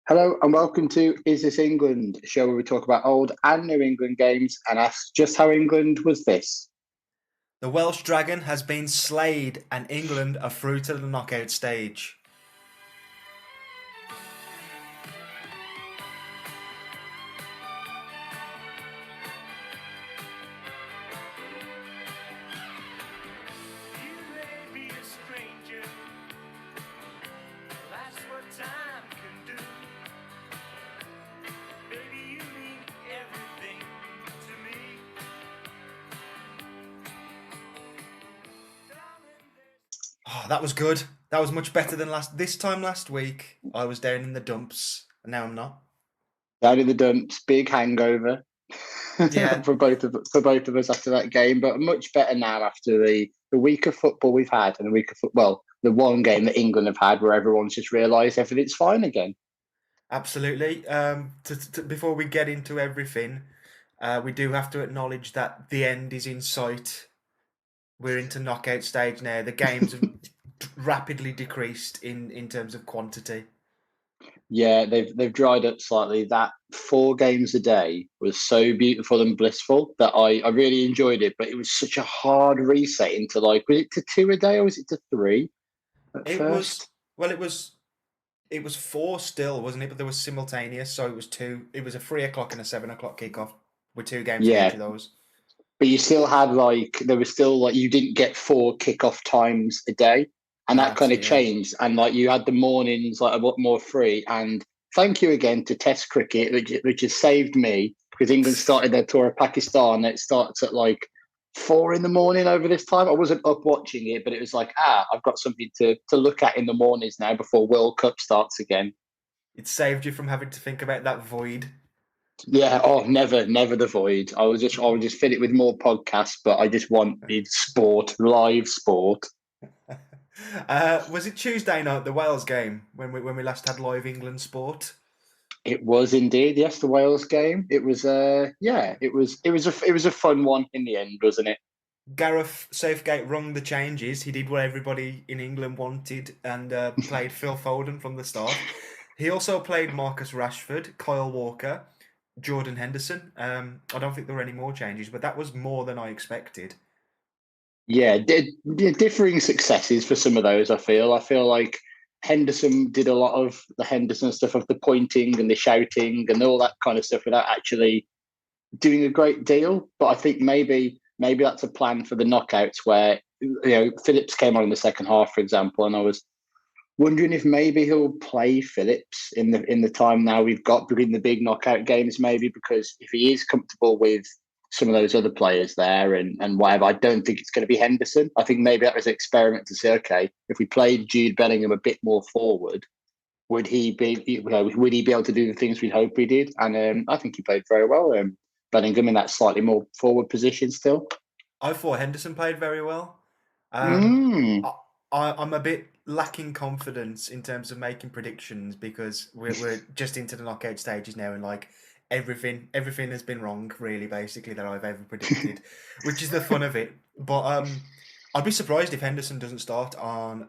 Hello and welcome to Is This England, a show where we talk about old and new England games and ask just how England was this. The Welsh Dragon has been slayed and England are through to the knockout stage. You may be a stranger, that's what time can do. Baby, you mean everything to me. Oh, that was good. That was much better than this time last week. I was down in the dumps and now I'm not. Down in the dumps, big hangover Yeah, for both of us after that game, but much better now after the week of football we've had and the week of well, the one game that England have had where everyone's just realised everything's fine again. absolutely. Before we get into everything, we do have to acknowledge that the end is in sight. We're into knockout stage now. The games have rapidly decreased in terms of quantity. Yeah, they've dried up slightly. That 4 games a day was so beautiful and blissful that I really enjoyed it. But it was such a hard reset into like was it to 2 a day or was it to 3 at It was first? well, it was four still, wasn't it? But there was simultaneous, so it was two. It was a 3 o'clock and a 7 o'clock kickoff with two games in each Yeah, of those. but you still had like there was still like you didn't get 4 kickoff times a day, and No, that that's kind it. of Yeah, changed. And like you had the mornings like a lot more free. And thank you again to Test cricket, which has saved me because England started their tour of Pakistan. It starts at like 4 in the morning over this time. I wasn't up watching it, but it was like I've got something to look at in the mornings now before World Cup starts again. it saved you from having to think about that void. Yeah, oh, never the void. I would just fill it with more podcasts, but I just wanted sport, live sport. Was it Tuesday night, the Wales game, when we last had live England sport? It was indeed, yes, the Wales game. It was, yeah, it was a fun one in the end, wasn't it? Gareth Southgate rung the changes. He did what everybody in England wanted and played Phil Foden from the start. He also played Marcus Rashford, Kyle Walker, Jordan Henderson. I don't think there were any more changes, but that was more than I expected. Yeah, differing successes for some of those. I feel like Henderson did a lot of the Henderson stuff of the pointing and the shouting and all that kind of stuff without actually doing a great deal. But I think maybe that's a plan for the knockouts where Phillips came on in the second half, for example, and I was wondering if maybe he'll play Phillips in the time now we've got between the big knockout games, maybe because if he is comfortable with some of those other players there and whatever, I don't think it's going to be Henderson. I think maybe that was an experiment to say, okay, if we played Jude Bellingham a bit more forward, would he be able to do the things we hope he did? And I think he played very well. Bellingham in that slightly more forward position still. I thought Henderson played very well. Um, Mm. I, I'm a bit lacking confidence in terms of making predictions because we're just into the knockout stages now and like everything has been wrong really basically that I've ever predicted, which is the fun of it. But I'd be surprised if Henderson doesn't start on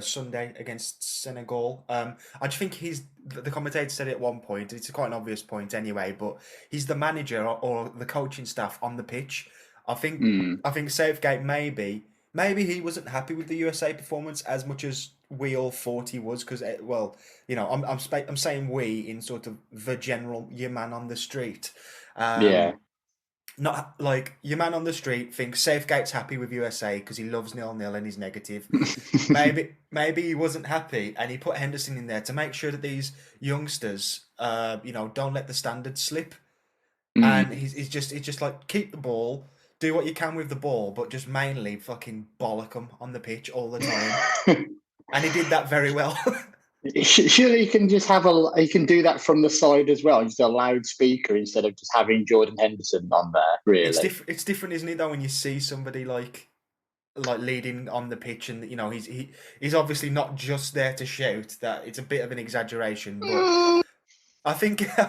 Sunday against Senegal. I just think the commentator said it at one point. It's quite an obvious point anyway, but he's the manager or the coaching staff on the pitch. I think Mm. I think Southgate maybe he wasn't happy with the USA performance as much as we all thought he was because well, I'm saying we in sort of the general your man on the street. Yeah. Um, Not like your man on the street thinks Southgate's happy with USA because he loves 0-0 and he's negative. Maybe he wasn't happy and he put Henderson in there to make sure that these youngsters, don't let the standards slip. And Mm. he's just like keep the ball, do what you can with the ball, but just mainly fucking bollock them on the pitch all the time. And he did that very well. Surely you can just you can do that from the side as well, just a loudspeaker instead of just having Jordan Henderson on there, really. It's different, isn't it, though, when you see somebody like leading on the pitch, and he's obviously not just there to shout. That it's a bit of an exaggeration, but I think I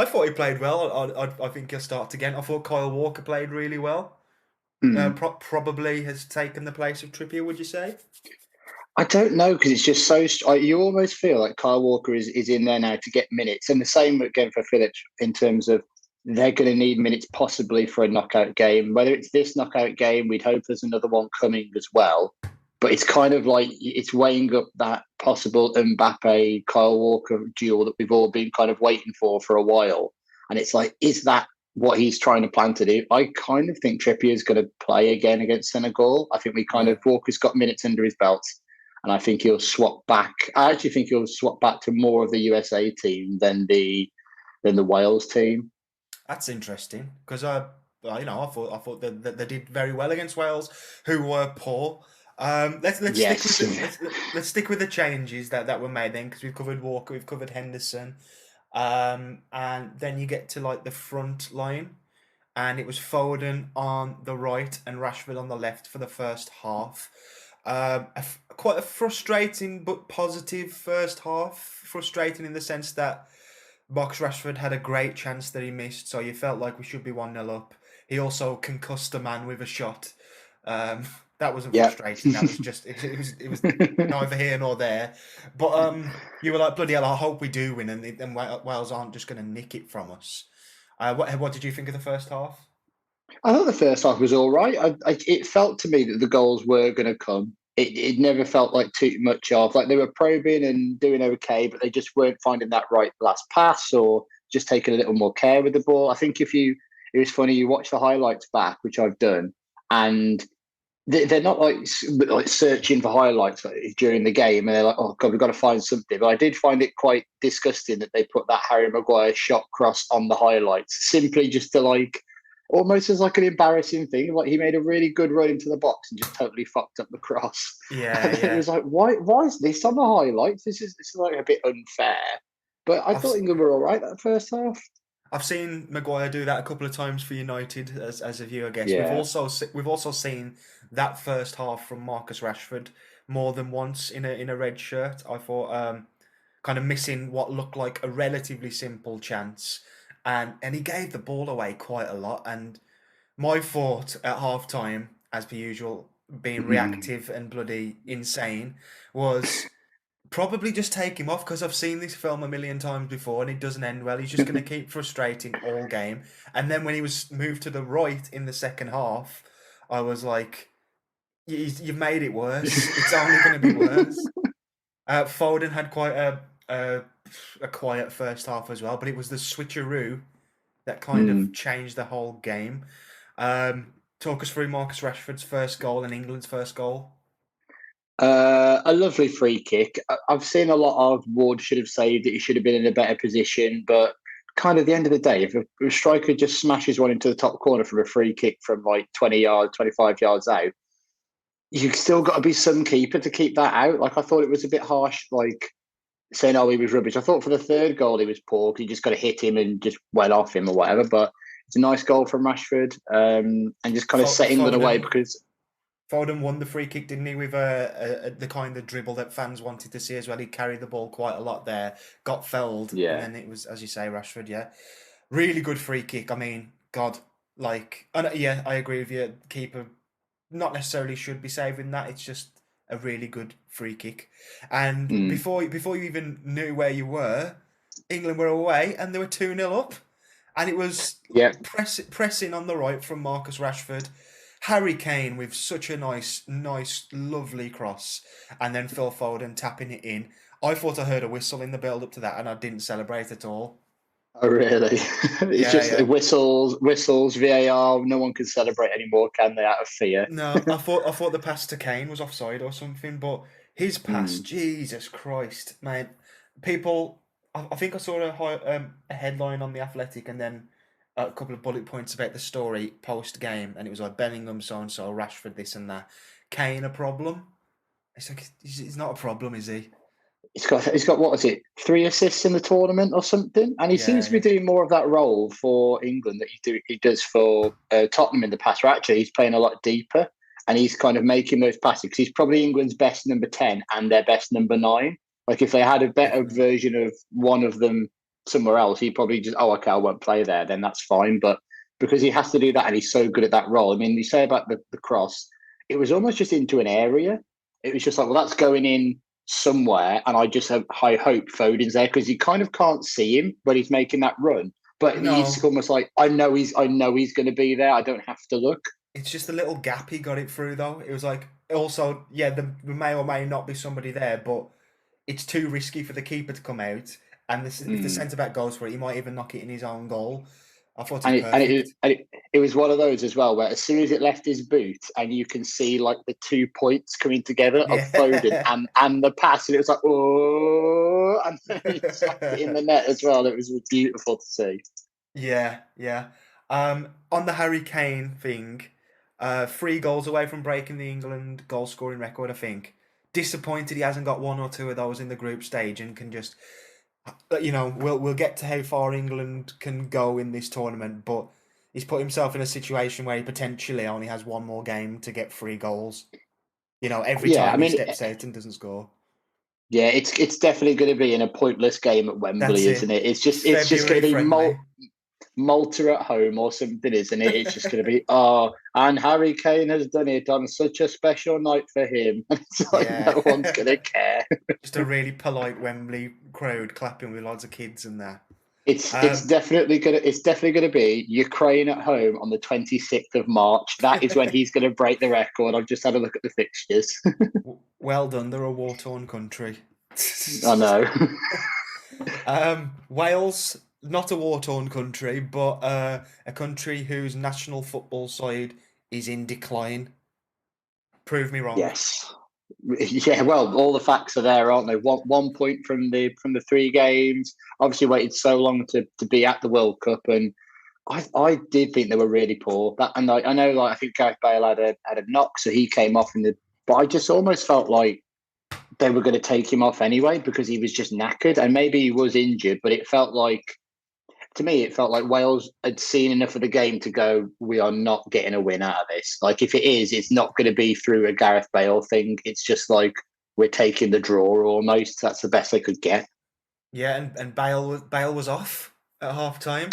thought he played well. I think he'll start again. I thought Kyle Walker played really well. Mm. Probably has taken the place of Trippier. Would you say? I don't know because it's just so. You almost feel like Kyle Walker is in there now to get minutes, and the same again for Phillips in terms of they're going to need minutes possibly for a knockout game. Whether it's this knockout game, we'd hope there's another one coming as well. But it's kind of like it's weighing up that possible Mbappe Kyle Walker duel that we've all been kind of waiting for a while, and it's like, is that what he's trying to plan to do? I kind of think Trippier is going to play again against Senegal. I think we kind Yeah. of Walker's got minutes under his belt. And I think he'll swap back. I actually think he'll swap back to more of the USA team than the Wales team. That's interesting because I thought that they did very well against Wales, who were poor. Let's Yes. let's stick with the changes that were made then, because we've covered Walker, we've covered Henderson, and then you get to like the front line, and it was Foden on the right and Rashford on the left for the first half. Quite a frustrating but positive first half. Frustrating in the sense that Marcus Rashford had a great chance that he missed, so you felt like we should be 1-0 up. He also concussed a man with a shot. That wasn't Yeah. frustrating. That was just it was neither here nor there. But you were like, bloody hell! I hope we do win, and Wales aren't just going to nick it from us. What did you think of the first half? I thought the first half was all right. It felt to me that the goals were going to come. It never felt like too much of like they were probing and doing okay, but they just weren't finding that right last pass or just taking a little more care with the ball. I think it was funny. You watch the highlights back, which I've done, and they're not like searching for highlights during the game, and they're like, "Oh God, we've got to find something." But I did find it quite disgusting that they put that Harry Maguire shot cross on the highlights, simply just to like almost as like an embarrassing thing. Like he made a really good run into the box and just totally fucked up the cross. Yeah, And it yeah. was like, why is this on the highlights? This is like a bit unfair. But I I've thought England were all right that first half. I've seen Maguire do that a couple of times for United, as a viewer guest. Yeah. We've also seen that first half from Marcus Rashford more than once in a red shirt. I thought kind of missing what looked like a relatively simple chance, and he gave the ball away quite a lot. And my thought at half time, as per usual, being reactive and bloody insane, was probably just take him off because I've seen this film a million times before and it doesn't end well. He's just going to keep frustrating all game. And then when he was moved to the right in the second half, I was like, You've made it worse. It's only going to be worse." Foden had quite a quiet first half as well, but it was the switcheroo that kind of changed the whole game. Talk us through Marcus Rashford's first goal and England's first goal. A lovely free kick. I've seen a lot of Ward should have saved it. He should have been in a better position, but kind of the end of the day, if a striker just smashes one into the top corner from a free kick from like 20 yards, 25 yards out, you've still got to be some keeper to keep that out. Like I thought it was a bit harsh, like saying, "Oh, he was rubbish." I thought for the third goal he was poor. He just got to hit him and just went off him or whatever. But it's a nice goal from Rashford, and just kind of set England away because. Foden won the free kick, didn't he? With the kind of dribble that fans wanted to see as well. He carried the ball quite a lot there, got felled, Yeah. and then it was, as you say, Rashford. Yeah, really good free kick. I mean, God, like, yeah, I agree with you. Keeper not necessarily should be saving that. It's just a really good free kick. And before you even knew where you were, England were away and they were 2-0 up, and it was pressing on the right from Marcus Rashford. Harry Kane with such a nice, lovely cross, and then Phil Foden tapping it in. I thought I heard a whistle in the build-up to that, and I didn't celebrate at all. Oh, really? It's just whistles, VAR. No one can celebrate anymore, can they, out of fear? No, I thought the pass to Kane was offside or something, but his pass, Jesus Christ, mate. People, I think I saw a headline on The Athletic and then a couple of bullet points about the story post-game, and it was like Bellingham so-and-so, Rashford this and that. Kane a problem? It's like, he's not a problem, is he? He's got what was it, 3 assists in the tournament or something, and he seems to be doing more of that role for England that he does for Tottenham in the past. Where actually he's playing a lot deeper, and he's kind of making those passes because he's probably England's best number 10 and their best number 9. Like if they had a better version of one of them somewhere else, he probably just, "Oh, okay, I won't play there," then that's fine. But because he has to do that and he's so good at that role, I mean, you say about the cross, it was almost just into an area. it was just like, well, that's going in somewhere, and I hope Foden's there because you kind of can't see him when he's making that run. But it's No, almost like I know he's going to be there. I don't have to look. it's just a little gap he got it through though. It was like also, yeah, there may or may not be somebody there, but it's too risky for the keeper to come out. And if the Mm. centre back goes for it, he might even knock it in his own goal. I thought And it's it, and it, perfect. and it, it was one of those as well where as soon as it left his boot and you can see like the 2 points coming together of Foden Yeah. and the pass, and it was like, oh, and then he slapped it in the net as well. It was beautiful to see. Yeah, yeah. On the Harry Kane thing, 3 goals away from breaking the England goal scoring record, I think. Disappointed he hasn't got 1 or 2 of those in the group stage and can just, we'll get to how far England can go in this tournament, but he's put himself in a situation where he potentially only has one more game to get 3 goals. Every Yeah, I time he mean, steps out and doesn't score. yeah, it's definitely going to be in a pointless game at That's Wembley, it. isn't it? It's just going February to be friendly. Malta at home or something, isn't it? It's just going to be, oh, and Harry Kane has done it on such a special night for him. It's like Yeah. no one's going to care. Just a really polite Wembley crowd clapping with lots of kids and that. It's definitely gonna be Ukraine at home on the 26th of March. That is when he's going to break the record. I've just had a look at the fixtures. Well done, they're a war-torn country. I know. Wales, not a war-torn country, but a country whose national football side is in decline. Prove me wrong. Yes. Yeah, well, all the facts are there, aren't they? One point from the 3 games. Obviously, waited so long to be at the World Cup, and I did think they were really poor. And I know, like I think Gareth Bale had a knock, so he came off in the. But I just almost felt like they were going to take him off anyway because he was just knackered, and maybe he was injured, but it felt like. To me, it felt like Wales had seen enough of the game to go, we are not getting a win out of this. Like, if it is, it's not going to be through a Gareth Bale thing. It's just like we're taking the draw almost. That's the best they could get. Yeah, and Bale was off at half time.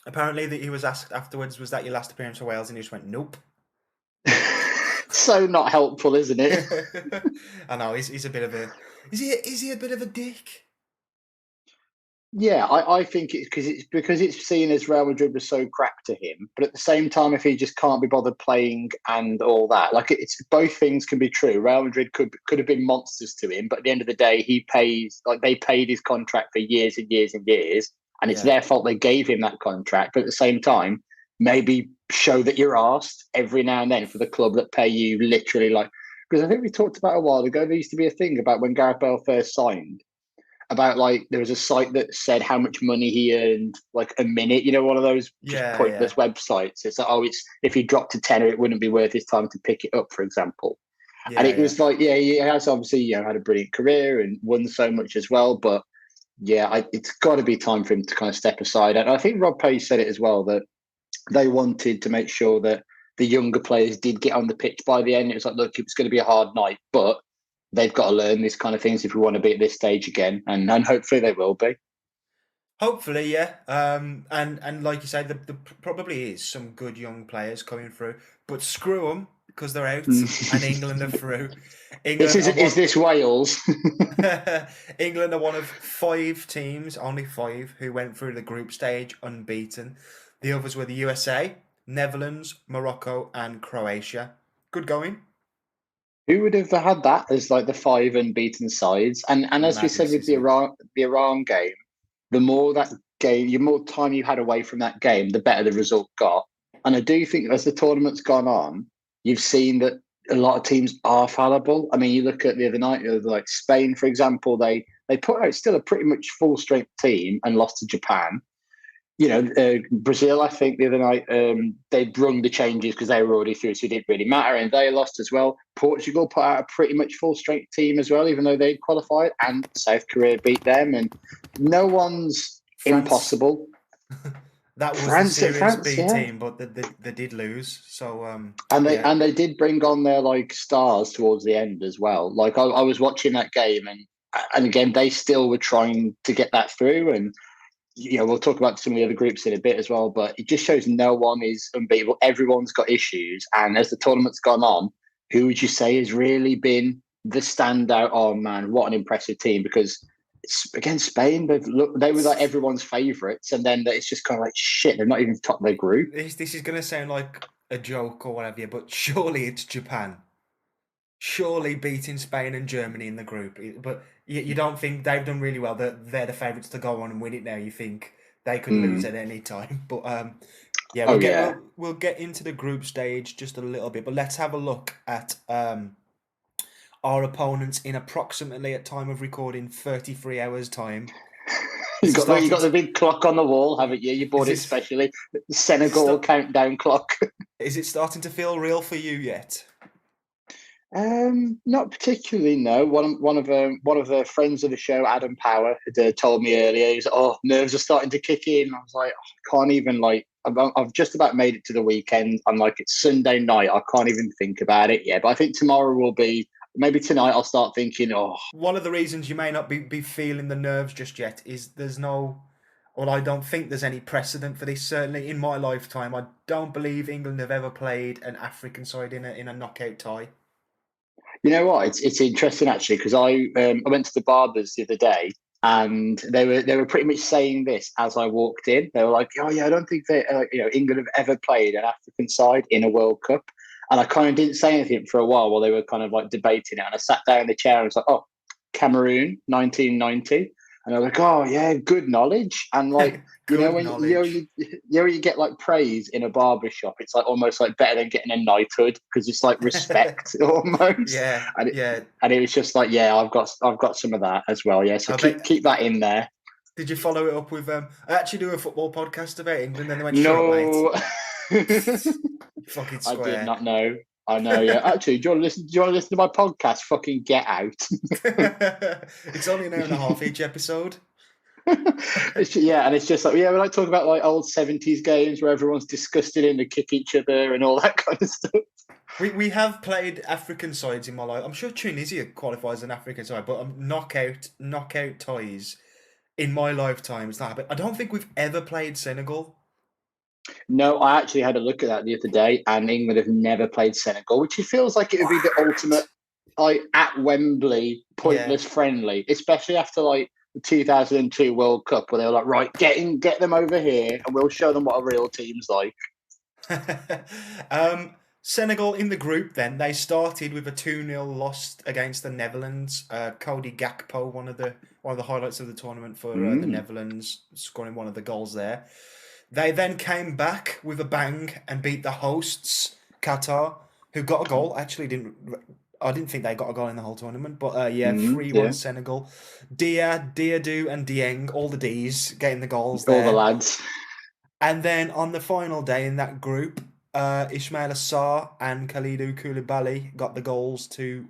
Apparently, that he was asked afterwards, "Was that your last appearance for Wales?" And he just went, "Nope." So not helpful, isn't it? I know he's a bit of a is he a bit of a dick? Yeah, I think it's seen as Real Madrid was so crap to him, but at the same time, if he just can't be bothered playing and all that, like it's both things can be true. Real Madrid could have been monsters to him, but at the end of the day, they paid his contract for years and years and years, and it's Yeah, their fault they gave him that contract. But at the same time, maybe show that you're asked every now and then for the club that pay you literally like because I think we talked about a while ago. There used to be a thing about when Gareth Bale first signed about like there was a site that said how much money he earned like a minute, one of those just yeah. pointless websites. It's like, oh, it's if he dropped to tenner, it wouldn't be worth his time to pick it up, for example. And Yeah, it yeah. was like, yeah, he has obviously had a brilliant career and won so much as well, but yeah, it's got to be time for him to kind of step aside. And I think Rob Page said it as well that they wanted to make sure that the younger players did get on the pitch by the end. It was like, look, it's going to be a hard night, but they've got to learn this kind of things if we want to be at this stage again, and hopefully they will be. Hopefully, yeah. And like you said, there probably is some good young players coming through, but screw them because they're out and England are through. This England is are is one. this Wales? England are one of 5 teams, only 5, who went through the group stage unbeaten. The others were the USA, Netherlands, Morocco, and Croatia. Good going. Who would have had that as like the 5 unbeaten sides? And as we said Madness, with isn't it? the Iran game, the more that game, the more time you had away from that game, the better the result got. And I do think as the tournament's gone on, you've seen that a lot of teams are fallible. I mean, you look at the other night, like Spain, for example, they put out still a pretty much full strength team and lost to Japan. Brazil, I think the other night, they brung the changes because they were already through, so it didn't really matter, and they lost as well. Portugal put out a pretty much full strength team as well, even though they'd qualified, and South Korea beat them, and no one's France. impossible. That was the Series France, B yeah. team, but they did lose. So And they yeah, and they did bring on their like stars towards the end as well. Like I was watching that game, and again they still were trying to get that through, and we'll talk about some of the other groups in a bit as well, but it just shows no one is unbeatable. Everyone's got issues. And as the tournament's gone on, who would you say has really been the standout? Oh man, what an impressive team! Because against Spain, they were like everyone's favourites, and then it's just kind of like shit. They're not even top their group. This is going to sound like a joke or whatever, but surely it's Japan. Surely beating Spain and Germany in the group. But you don't think they've done really well. They're the favourites to go on and win it now. You think they could lose at any time. But yeah, Oh yeah. we'll get into the group stage just a little bit. But let's have a look at our opponents in approximately, at time of recording, 33 hours time. You got the big clock on the wall, haven't you? You bought it specially. Senegal countdown clock. Is it starting to feel real for you yet? Not particularly. No. One of the friends of the show, Adam Power, had told me earlier. He's like, "Oh, nerves are starting to kick in." I was like, "I can't even like." I've just about made it to the weekend. I'm like, it's Sunday night. I can't even think about it yet. But I think tomorrow will be. Maybe tonight I'll start thinking. Oh, one of the reasons you may not be feeling the nerves just yet is there's no. Well, I don't think there's any precedent for this. Certainly in my lifetime, I don't believe England have ever played an African side in a knockout tie. you know what? It's interesting actually because I went to the barbers the other day and they were pretty much saying this as I walked in. They were like, "Oh yeah, I don't think that England have ever played an African side in a World Cup." And I kind of didn't say anything for a while they were kind of like debating it. And I sat down in the chair and was like, "Oh, Cameroon, 1990." And I was like, "Oh yeah, good knowledge." And like, Good when knowledge. you get like praise in a barber shop, it's like almost like better than getting a knighthood because it's like respect almost. Yeah, yeah. And it was just like, yeah, I've got some of that as well. Yeah, so keep that in there. Did you follow it up with I actually do a football podcast about England, and they went, "Shut up, No, mate." Fucking I did square. not know. I know. Yeah, actually, do you want to listen to my podcast? Fucking get out. It's only an hour and a half each episode. And it's just like, yeah, we like talk about like old 70s games where everyone's disgusted and they kick each other and all that kind of stuff. We have played African sides in my life. I'm sure Tunisia qualifies as an African side, but knockout ties in my lifetime is not. But I don't think we've ever played Senegal. No, I actually had a look at that the other day, and England have never played Senegal, which it feels like it would be the ultimate, like at Wembley, pointless friendly, especially after like the 2002 World Cup, where they were like, right, get them over here, and we'll show them what a real team's like. Senegal in the group, then they started with a 2-0 loss against the Netherlands. Cody Gakpo, one of the highlights of the tournament for the Netherlands, scoring one of the goals there. They then came back with a bang and beat the hosts, Qatar, who got a goal. Actually, I didn't think they got a goal in the whole tournament, but 3-1 Senegal. Diadou and Dieng, all the Ds, getting the goals there. All the lads. And then on the final day in that group, Ismail Assar and Kalidou Koulibaly got the goals to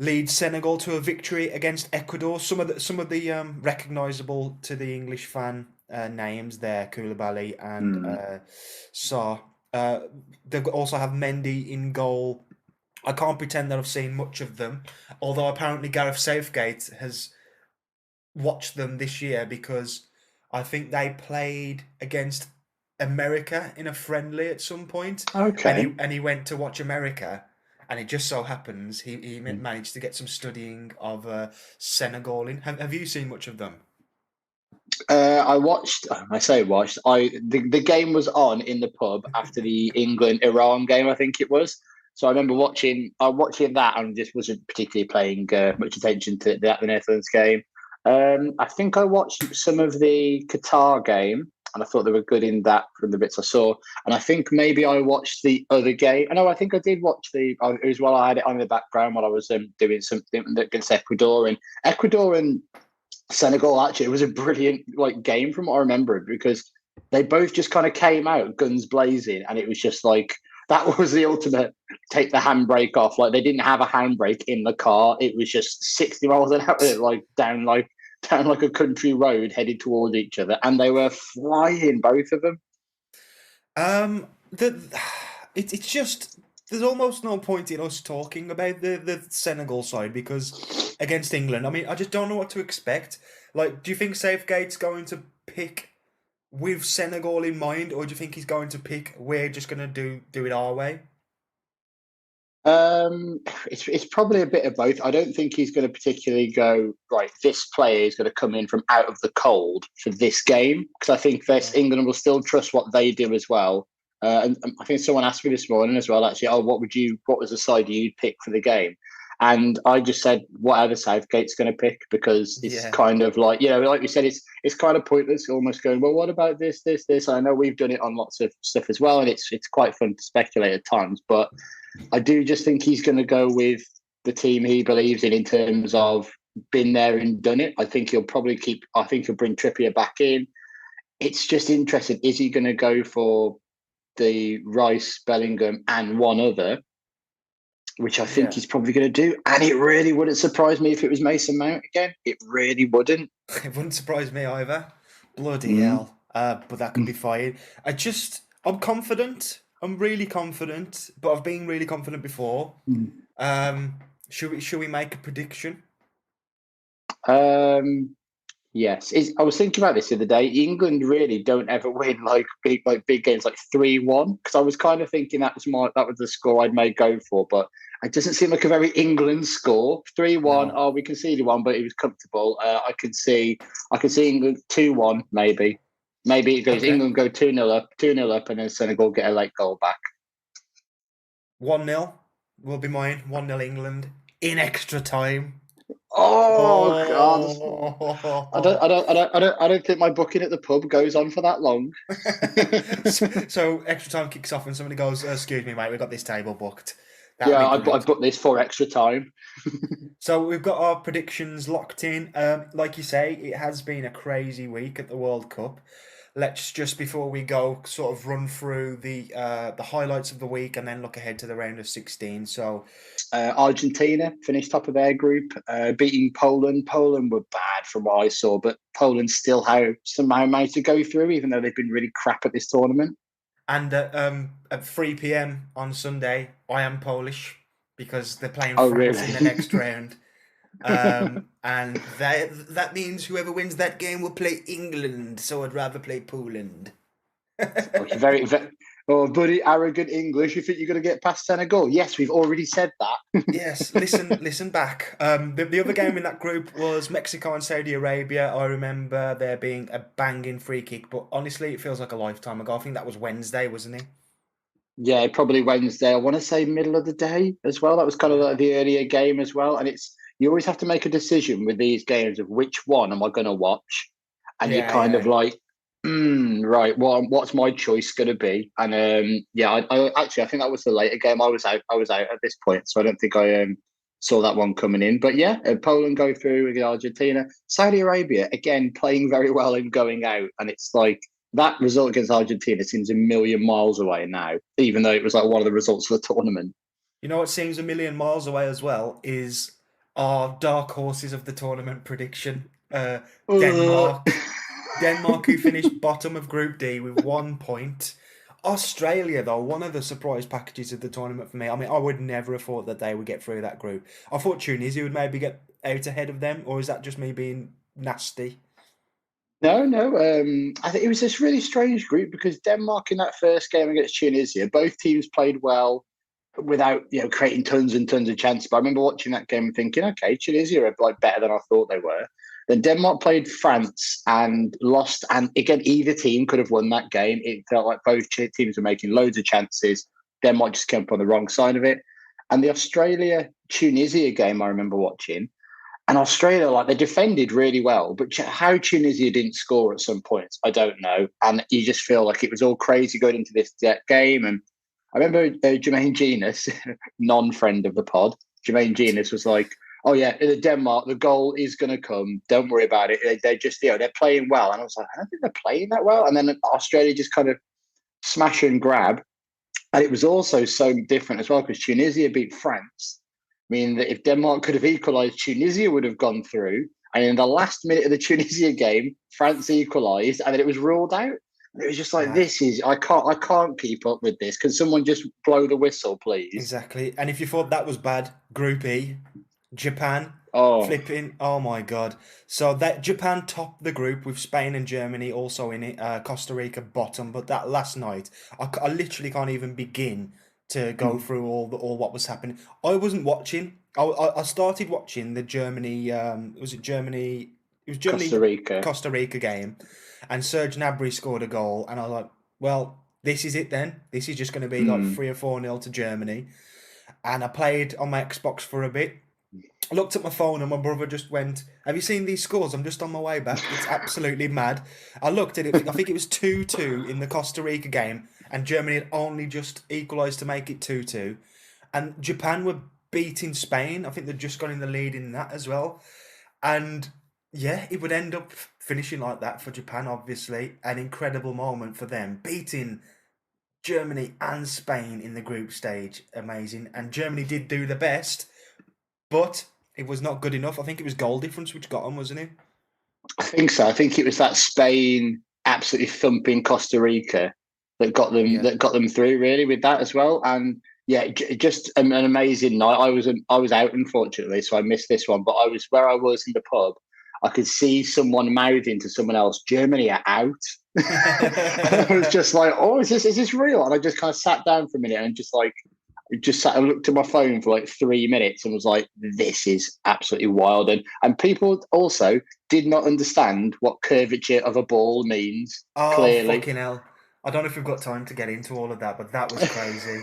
lead Senegal to a victory against Ecuador. Some of the recognisable to the English fan names there, Koulibaly and Sarr. They also have Mendy in goal. I can't pretend that I've seen much of them, although apparently Gareth Southgate has watched them this year because I think they played against America in a friendly at some point. Okay. And he went to watch America, and it just so happens he managed to get some studying of Senegal in. Have you seen much of them? I watched. I say watched. The game was on in the pub after the England-Iran game, I think it was. So I remember watching that and just wasn't particularly paying much attention to the Netherlands game. I think I watched some of the Qatar game, and I thought they were good in that from the bits I saw. And I think maybe I watched the other game. I know I think I did watch it was while I had it on in the background while I was doing something against Ecuador and Senegal. Actually, it was a brilliant game from what I remember because they both just kind of came out guns blazing, and it was just like that was the ultimate take the handbrake off. Like they didn't have a handbrake in the car; it was just 60 miles an hour, down a country road headed towards each other, and they were flying, both of them. It's just there's almost no point in us talking about the Senegal side because against England, I mean, I just don't know what to expect. Like, do you think Southgate's going to pick with Senegal in mind, or do you think he's going to pick we're just going to do it our way? It's probably a bit of both. I don't think he's going to particularly go right. This player is going to come in from out of the cold for this game because I think this Yeah. England will still trust what they do as well. And I think someone asked me this morning as well. Actually, what was the side you'd pick for the game? And I just said whatever Southgate's going to pick because it's Yeah. kind of like like we said, it's kind of pointless. Almost going well. What about this? I know we've done it on lots of stuff as well, and it's quite fun to speculate at times, but. I do just think he's going to go with the team he believes in terms of been there and done it. I think he'll probably I think he'll bring Trippier back in. It's just interesting. Is he going to go for the Rice, Bellingham, and one other, which I think Yeah. he's probably going to do? And it really wouldn't surprise me if it was Mason Mount again. It really wouldn't. It wouldn't surprise me either. Bloody Mm. hell. But that could be fine. I'm confident. I'm really confident, but I've been really confident before. Should we make a prediction? Yes, I was thinking about this the other day. England really don't ever win big games like 3-1 because I was kind of thinking that was the score I'd may go for, but it doesn't seem like a very England score. 3-1. No. Oh, we conceded one, but it was comfortable. I could see England 2-1 maybe. Maybe it goes Okay. England go 2-0 up, and then Senegal get a late goal back. 1-0 will be mine. 1-0 England in extra time. Oh God! I don't think my booking at the pub goes on for that long. So extra time kicks off and somebody goes, "Excuse me, mate, we've got this table booked." Yeah, I That'd be good. booked this for extra time. So we've got our predictions locked in. Like you say, it has been a crazy week at the World Cup. Let's just before we go, sort of run through the highlights of the week and then look ahead to the round of 16. So Argentina finished top of their group, beating Poland. Poland were bad from what I saw, but Poland still somehow managed to go through, even though they've been really crap at this tournament. and at 3 p.m. on Sunday, I am Polish because they're playing Oh, France really? in the next round. And that means whoever wins that game will play England. So I'd rather play Poland. Okay, very, very, oh, buddy, arrogant English. You think you're going to get past Senegal? Yes, we've already said that. Yes, listen back. The other game in that group was Mexico and Saudi Arabia. I remember there being a banging free kick, but honestly, it feels like a lifetime ago. I think that was Wednesday, wasn't it? Yeah, probably Wednesday. I want to say middle of the day as well. That was kind of Yeah. like the earlier game as well. And you always have to make a decision with these games of which one am I going to watch, and you're kind of like, right, what's my choice going to be? And I think that was the later game. I was out at this point, so I don't think I saw that one coming in. But yeah, Poland go through with Argentina, Saudi Arabia again playing very well and going out, and it's like that result against Argentina seems a million miles away now, even though it was like one of the results of the tournament. You know what seems a million miles away as well is our dark horses of the tournament prediction. Denmark. Denmark, who finished bottom of Group D with 1 point. Australia, though, one of the surprise packages of the tournament for me. I mean, I would never have thought that they would get through that group. I thought Tunisia would maybe get out ahead of them, or is that just me being nasty? No. I think it was this really strange group because Denmark in that first game against Tunisia, both teams played well without creating tons and tons of chances. But I remember watching that game and thinking, okay, Tunisia are like better than I thought they were. Then Denmark played France and lost, and again, either team could have won that game. It felt like both teams were making loads of chances. Denmark just came up on the wrong side of it. And the Australia-Tunisia game I remember watching, and Australia, like they defended really well, but how Tunisia didn't score at some points, I don't know. And you just feel like it was all crazy going into this game. And I remember Jermaine Genius, non-friend of the pod, Jermaine Genius was like, "Oh yeah, in Denmark, the goal is going to come. Don't worry about it. They're just, they're playing well." And I was like, I don't think they're playing that well. And then Australia just kind of smash and grab. And it was also so different as well because Tunisia beat France, meaning that if Denmark could have equalised, Tunisia would have gone through. And in the last minute of the Tunisia game, France equalised, and then it was ruled out. And it was just like, Mad. I can't keep up with this. Can someone just blow the whistle, please? Exactly. And if you thought that was bad, Group E, Japan, Oh, flipping, oh my God. So that Japan topped the group with Spain and Germany also in it, Costa Rica bottom. But that last night, I literally can't even begin to go through all what was happening. I wasn't watching. I started watching the Germany. Was it Germany? It was Costa Rica. Costa Rica game, and Serge Gnabry scored a goal, and I was like, well, this is it then. This is just going to be like 3 or 4-0 to Germany. And I played on my Xbox for a bit. I looked at my phone and my brother just went, have you seen these scores? I'm just on my way back. It's absolutely mad. I looked at it. I think it was 2-2 in the Costa Rica game, and Germany had only just equalised to make it 2-2. And Japan were beating Spain. I think they'd just gone in the lead in that as well. And yeah, it would end up finishing like that for Japan, obviously. An incredible moment for them, beating Germany and Spain in the group stage. Amazing. And Germany did do the best, but it was not good enough. I think it was goal difference which got them, wasn't it? I think so. I think it was that Spain absolutely thumping Costa Rica that got them through, really, with that as well. And yeah, just an amazing night. I was out, unfortunately, so I missed this one. But I was where I was in the pub. I could see someone mouthing to someone else, "Germany are out." I was just like, "Oh, is this real?" And I just kind of sat down for a minute and just sat and looked at my phone for like 3 minutes and was like, "This is absolutely wild." And people also did not understand what curvature of a ball means. Oh, clearly, fucking hell. I don't know if we've got time to get into all of that, but that was crazy.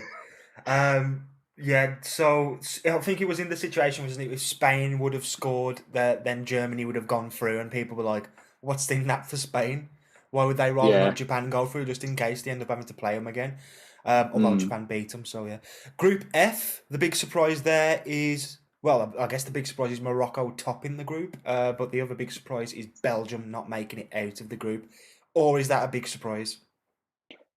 Yeah, so I think it was in the situation, wasn't it? If Spain would have scored, then Germany would have gone through, and people were like, what's in that for Spain? Why would they rather Yeah. not Japan go through just in case they end up having to play them again? Although Japan beat them, so yeah. Group F, the big surprise there is, well, I guess the big surprise is Morocco topping the group, but the other big surprise is Belgium not making it out of the group. Or is that a big surprise?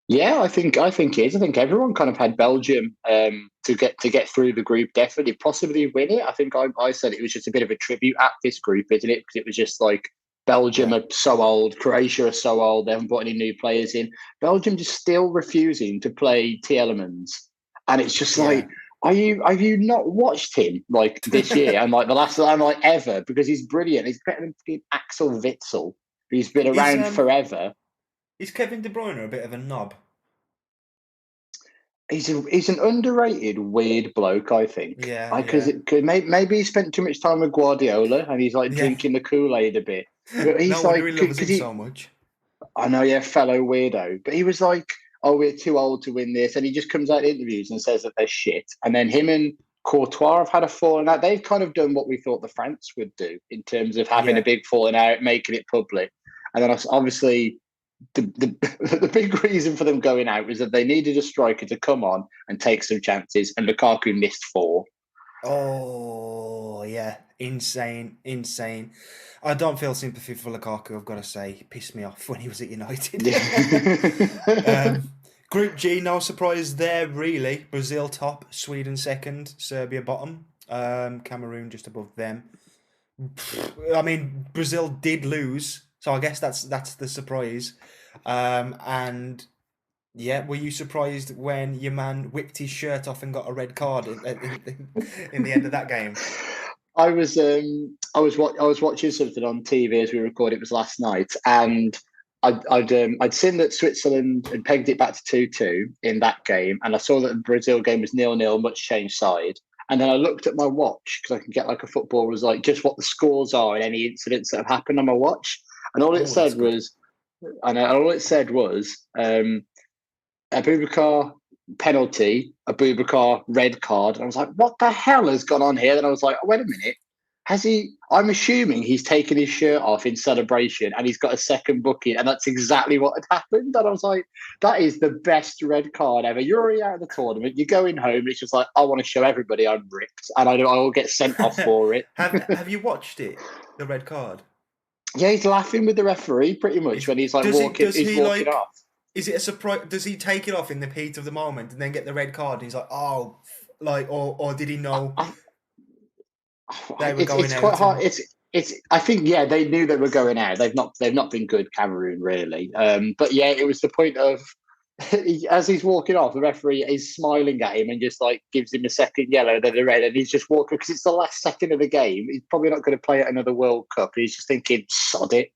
Yeah, I think it is. I think everyone kind of had Belgium to get through the group, definitely, possibly win it. I think I said it was just a bit of a tribute at this group, isn't it? Because it was just like Belgium are so old, Croatia are so old, they haven't brought any new players in. Belgium just still refusing to play Tielemans, and it's just like, have you not watched him like this year and like the last time like ever? Because he's brilliant. He's better than Axel Witsel, who's been around forever. Is Kevin De Bruyne a bit of a knob? He's an underrated weird bloke, I think. Yeah, because maybe he spent too much time with Guardiola and he's like drinking the Kool-Aid a bit. But he's no like, wonder he loves him so much. I know, yeah, fellow weirdo. But he was like, "Oh, we're too old to win this," and he just comes out in interviews and says that they're shit. And then him and Courtois have had a falling out. They've kind of done what we thought the France would do in terms of having a big falling out, making it public. And then obviously, the big reason for them going out was that they needed a striker to come on and take some chances, and Lukaku missed 4. Oh, yeah. Insane. I don't feel sympathy for Lukaku, I've got to say. He pissed me off when he was at United. Group G, no surprise there, really. Brazil top, Sweden second, Serbia bottom, Cameroon just above them. I mean, Brazil did lose, so I guess that's the surprise. And yeah, were you surprised when your man whipped his shirt off and got a red card in the end of that game? I was watching something on TV as we recorded. It was last night, and I'd seen that Switzerland had pegged it back to 2-2 in that game, and I saw that the Brazil game was 0-0, much changed side. And then I looked at my watch because I can get like a football was like just what the scores are and any incidents that have happened on my watch, and all it said was, Abubakar penalty, Abubakar red card. And I was like, what the hell has gone on here? Then I was like, oh, wait a minute. Has he? I'm assuming he's taken his shirt off in celebration and he's got a second booking, and that's exactly what had happened. And I was like, that is the best red card ever. You're already out of the tournament. You're going home. It's just like, I want to show everybody I'm ripped, and I will get sent off for it. Have you watched it? The red card? Yeah, he's laughing with the referee pretty much when he's like walking off. Is it a surprise? Does he take it off in the heat of the moment and then get the red card? And he's like, oh, like, or did he know they were going out? It's quite hard. It's. I think they knew they were going out. They've not been good, Cameroon, really. But yeah, it was the point of as he's walking off, the referee is smiling at him and just like gives him a second yellow, then the red, and he's just walking because it's the last second of the game. He's probably not going to play at another World Cup. He's just thinking, sod it.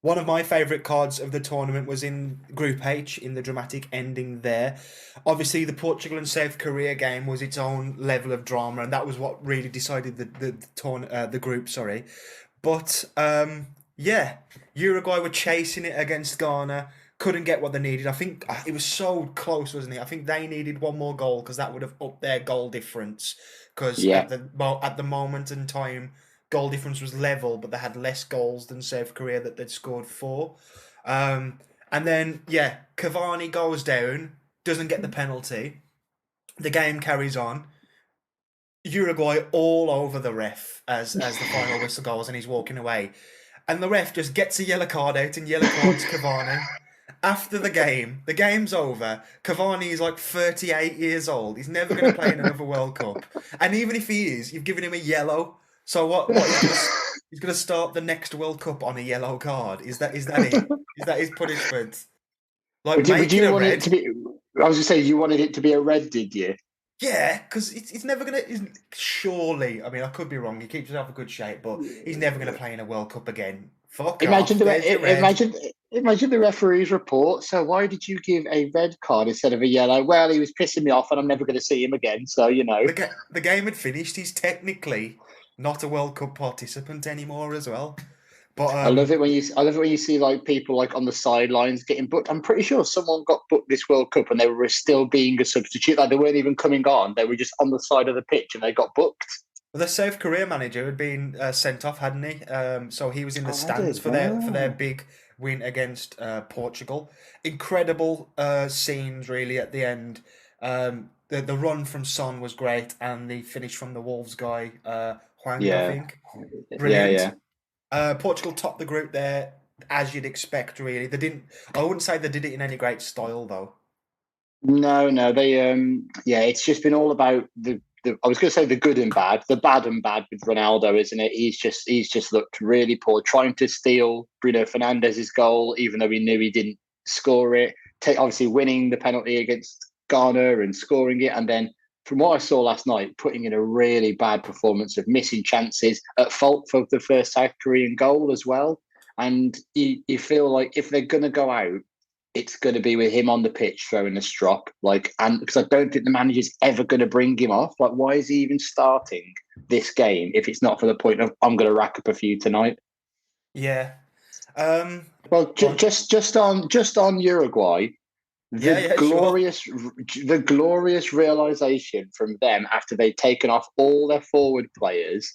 One of my favourite cards of the tournament was in Group H, in the dramatic ending there. Obviously, the Portugal and South Korea game was its own level of drama, and that was what really decided the group. Sorry, but yeah, Uruguay were chasing it against Ghana, couldn't get what they needed. I think it was so close, wasn't it? I think they needed one more goal because that would have upped their goal difference. Because Yeah. at the moment in time, goal difference was level, but they had less goals than South Korea that they'd scored four. And then yeah, Cavani goes down, doesn't get the penalty. The game carries on. Uruguay all over the ref as the final whistle goes, and he's walking away. And the ref just gets a yellow card out and yellow cards Cavani. After the game's over. Cavani is like 38 years old. He's never going to play in another World Cup. And even if he is, you've given him a yellow. So what he's going to start the next World Cup on a yellow card? Is that it? Is that his punishment? Like Would you a want red? it to be? I was just saying, you wanted it to be a red, did you? Yeah, because it's never going to... Surely, I mean, I could be wrong. He keeps himself in good shape, but he's never going to play in a World Cup again. Fuck Imagine off. There's the red. imagine the referee's report. So why did you give a red card instead of a yellow? Well, he was pissing me off, and I'm never going to see him again. So The game had finished. He's technically not a World Cup participant anymore as well. But I love it when you see like people like on the sidelines getting booked. I'm pretty sure someone got booked this World Cup and they were still being a substitute. Like they weren't even coming on. They were just on the side of the pitch and they got booked. the South Korea manager had been sent off, hadn't he? So he was in the stands for Oh. their big win against Portugal. Incredible scenes really at the end. The run from Son was great, and the finish from the Wolves guy, Hwang, I Yeah. think. Brilliant. Yeah. Portugal topped the group there, as you'd expect. Really, they didn't. I wouldn't say they did it in any great style, though. No, they it's just been all about the I was going to say the good and bad, the bad and bad with Ronaldo, isn't it? He's just looked really poor, trying to steal Bruno Fernandes's goal, even though he knew he didn't score it. Obviously, winning the penalty against Ghana and scoring it, and then from what I saw last night, putting in a really bad performance of missing chances, at fault for the first South Korean goal as well. And you feel like if they're going to go out, it's going to be with him on the pitch throwing a strop, and because I don't think the manager's ever going to bring him off. Like, why is he even starting this game if it's not for the point of I'm going to rack up a few tonight? Yeah. Well, just on Uruguay, the glorious realization from them after they'd taken off all their forward players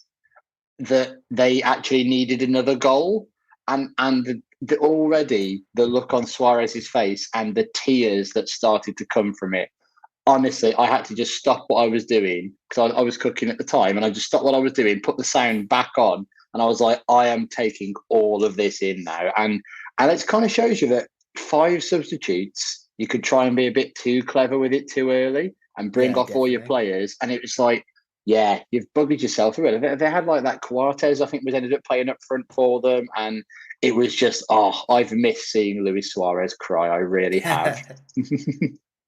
that they actually needed another goal, and already the look on Suarez's face and the tears that started to come from it. Honestly, I had to just stop what I was doing because I was cooking at the time, and I just stopped what I was doing, put the sound back on, and I was like, I am taking all of this in now. And it kind of shows you that 5 substitutes, you could try and be a bit too clever with it too early and bring off all your players. And it was like, yeah, you've buggered yourself a bit. They had like that Coates, I think, was ended up playing up front for them. And it was just, I've missed seeing Luis Suarez cry. I really have.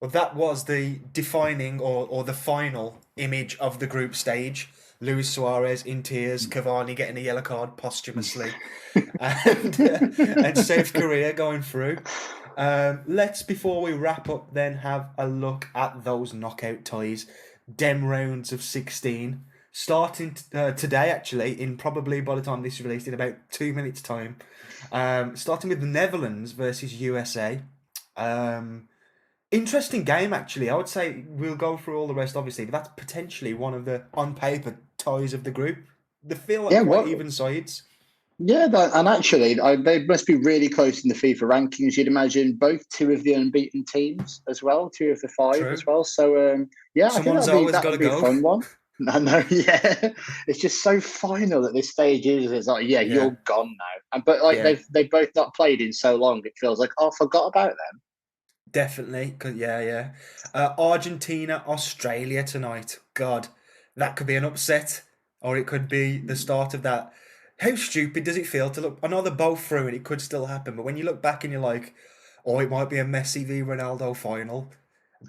Well, that was the defining or the final image of the group stage. Luis Suarez in tears, Cavani getting a yellow card posthumously, and South Korea going through. Let's, before we wrap up, then have a look at those knockout ties. Dem rounds of 16. Starting today, actually, in probably by the time this is released, in about 2 minutes' time. Starting with the Netherlands versus USA. Interesting game, actually. I would say we'll go through all the rest, obviously, but that's potentially one of the, on paper, ties of the group. They feel like quite even sides. Yeah, and actually, they must be really close in the FIFA rankings. You'd imagine both 2 of the unbeaten teams as well, 2 of the 5 as well. So, yeah, someone's I think always got to go. A fun one. I know, yeah. It's just so final at this stage. It's like, you're gone now. But they've both not played in so long. It feels like, I forgot about them. Definitely, yeah. Argentina, Australia tonight. God, that could be an upset, or it could be the start of that. How stupid does it feel to look? I know they're both through and it could still happen, but when you look back and you're like, it might be a Messi v Ronaldo final.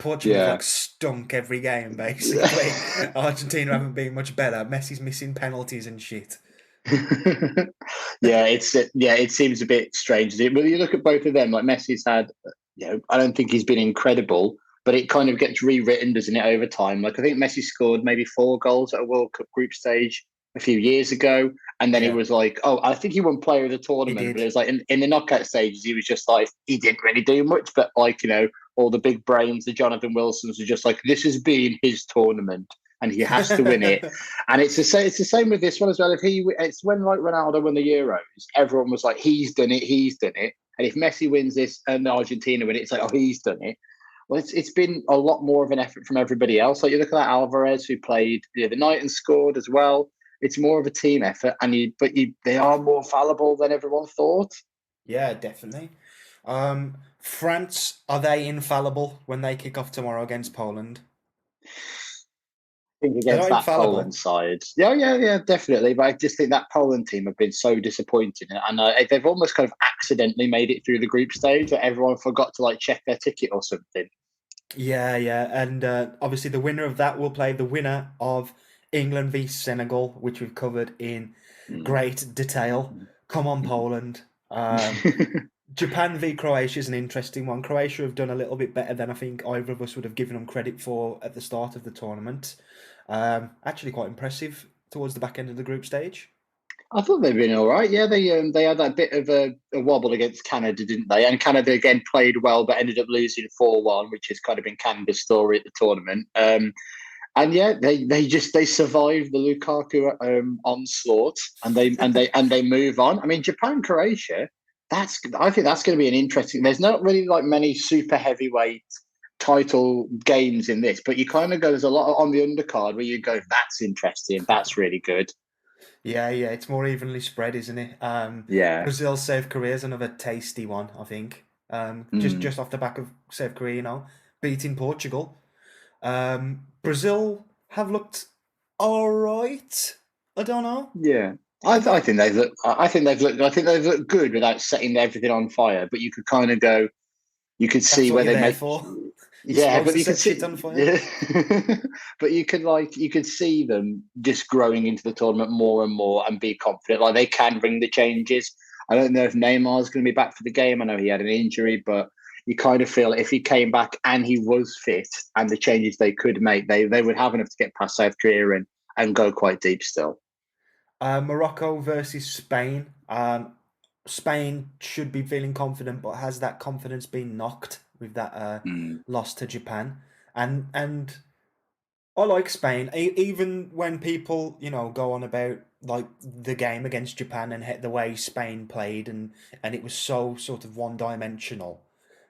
Portugal stunk every game, basically. Argentina haven't been much better. Messi's missing penalties and shit. It seems a bit strange. But you look at both of them, like Messi's had, I don't think he's been incredible, but it kind of gets rewritten, doesn't it, over time? Like I think Messi scored maybe 4 goals at a World Cup group stage a few years ago, and then it was like, oh, I think he won Player of the Tournament, but it was like in the knockout stages, he was just like he didn't really do much, but like all the big brains, the Jonathan Wilsons, are just like this has been his tournament. And he has to win it, and it's the same with this one as well. It's when like Ronaldo won the Euros, everyone was like, "He's done it, he's done it." And if Messi wins this and Argentina win it, it's like, "Oh, he's done it." Well, it's been a lot more of an effort from everybody else. Like you look at that Alvarez who played the other night and scored as well. It's more of a team effort, and they are more fallible than everyone thought. Yeah, definitely. France, are they infallible when they kick off tomorrow against Poland? I think against that Poland side. Yeah, definitely. But I just think that Poland team have been so disappointing. And they've almost kind of accidentally made it through the group stage that everyone forgot to like check their ticket or something. Yeah. And obviously the winner of that will play the winner of England v Senegal, which we've covered in great detail. Come on, Poland. Japan v Croatia is an interesting one. Croatia have done a little bit better than I think either of us would have given them credit for at the start of the tournament. Actually quite impressive towards the back end of the group stage. I thought they'd been all right. Yeah, they had that bit of a wobble against Canada, didn't they? And Canada again played well, but ended up losing 4-1, which has kind of been Canada's story at the tournament. And yeah, they survived the Lukaku onslaught, and they move on. I mean, Japan Croatia. I think that's going to be an interesting. There's not really like many super heavyweight title games in this, but you kind of go. There's a lot on the undercard where you go. That's interesting. That's really good. Yeah, it's more evenly spread, isn't it? Yeah. Brazil, South Korea is another tasty one, I think. Just off the back of South Korea, beating Portugal. Brazil have looked all right. I don't know. Yeah. I think they've looked good without setting everything on fire. But you could kind of go, you could see where they make. Yeah, but you could see. On fire. Yeah. But you could see them just growing into the tournament more and more and be confident. Like they can bring the changes. I don't know if Neymar's going to be back for the game. I know he had an injury, but you kind of feel if he came back and he was fit and the changes they could make, they would have enough to get past South Korea and go quite deep still. Morocco versus Spain. Spain should be feeling confident, but has that confidence been knocked with that loss to Japan? And I like Spain, even when people go on about like the game against Japan and the way Spain played, and it was so sort of one-dimensional.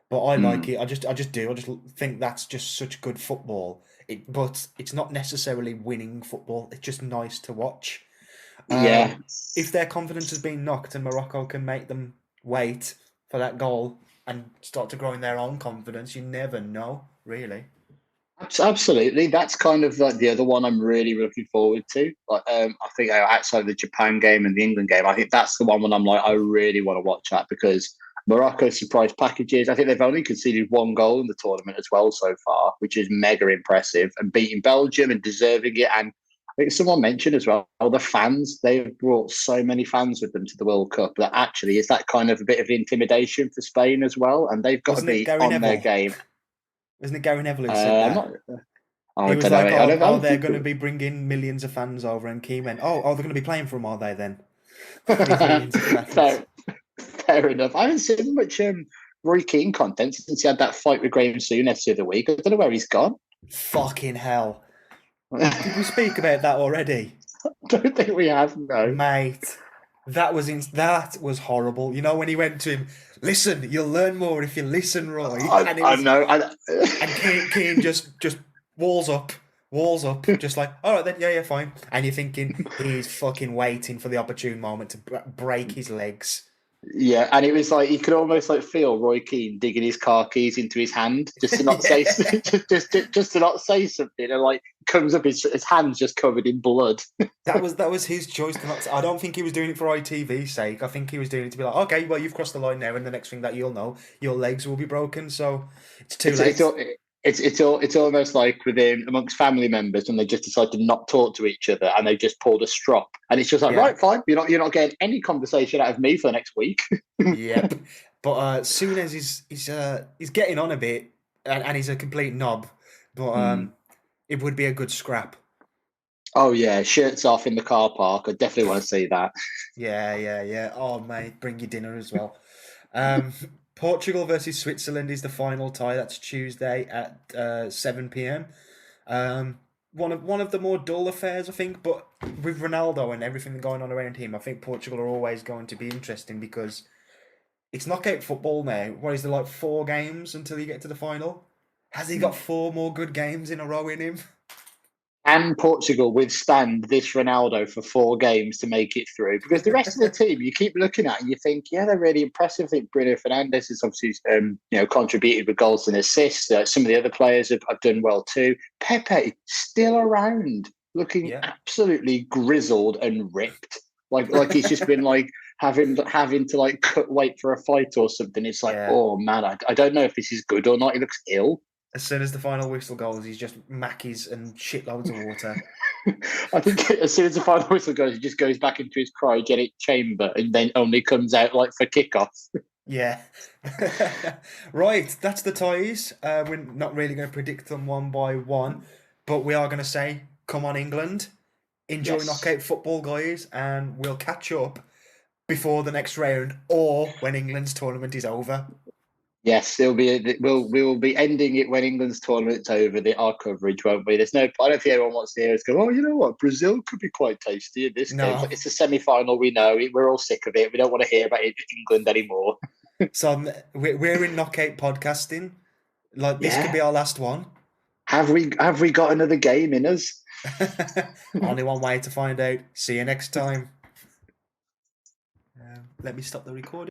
But I like it. I just do. I just think that's just such good football. But it's not necessarily winning football. It's just nice to watch. If their confidence has been knocked and Morocco can make them wait for that goal and start to grow in their own confidence, you never know, really. Absolutely, that's kind of like the other one I'm really looking forward to. Like, I think outside of the Japan game and the England game, I think that's the one when I'm like, I really want to watch that because Morocco's surprise packages. I think they've only conceded 1 goal in the tournament as well so far, which is mega impressive, and beating Belgium and deserving it. And I think someone mentioned as well, the fans, they've brought so many fans with them to the World Cup that actually is that kind of a bit of intimidation for Spain as well. And they've got to be on their game. Isn't it Gary Neville who said that? He was like, they're going to be bringing millions of fans over, and Key went, they're going to be playing for them, are they then? Fair enough. I haven't seen much Roy Keane content since he had that fight with Graham Souness the other week. I don't know where he's gone. Fucking hell. Did we speak about that already? I don't think we have, no. Mate, that was horrible. You know, when he went to him, listen, you'll learn more if you listen, Roy. I know. And Keane just walls up, just like, all right then, yeah, fine. And you're thinking, he's fucking waiting for the opportune moment to break his legs. Yeah, and it was like you could almost like feel Roy Keane digging his car keys into his hand just to not say just to not say something, and like comes up his hand's just covered in blood. That was his choice to not. I don't think he was doing it for ITV's sake. I think he was doing it to be like, okay, well you've crossed the line now, and the next thing that you'll know, your legs will be broken. So it's too late. It's almost like within amongst family members when they just decide to not talk to each other and they just pulled a strop, and it's just like, Yeah. right, fine, you're not getting any conversation out of me for the next week. Yep. But Souness he's getting on a bit, and he's a complete knob. But it would be a good scrap. Oh yeah, shirts off in the car park. I definitely want to see that. Yeah. Oh mate, bring your dinner as well. Portugal versus Switzerland is the final tie. That's Tuesday at 7 p.m. One of the more dull affairs, I think. But with Ronaldo and everything going on around him, I think Portugal are always going to be interesting because it's knockout football now. What is there, like 4 games until you get to the final? Has he got 4 more good games in a row in him? Can Portugal withstand this Ronaldo for 4 games to make it through? Because the rest of the team, you keep looking at and you think, yeah, they're really impressive. I think Bruno Fernandes has obviously, contributed with goals and assists. Some of the other players have done well too. Pepe still around, looking Yeah. absolutely grizzled and ripped, like he's just been like having to like cut weight for a fight or something. It's like, Yeah. oh man, I don't know if this is good or not. He looks ill. As soon as the final whistle goes, he's just mackies and shitloads of water. I think as soon as the final whistle goes, he just goes back into his cryogenic chamber and then only comes out like for kickoff. Yeah. Right, that's the ties. We're not really going to predict them one by one, but we are going to say, come on, England. Enjoy Yes. knockout football, guys, and we'll catch up before the next round or when England's tournament is over. Yes, we'll be ending it when England's tournament's over. Our coverage, won't we? I don't think anyone wants to hear us go, oh, you know what? Brazil could be quite tasty in this game. No. It's a semi-final. We know it. We're all sick of it. We don't want to hear about England anymore. So we're in knockout podcasting. Like, this could be our last one. Have we got another game in us? Only one way to find out. See you next time. Let me stop the recording.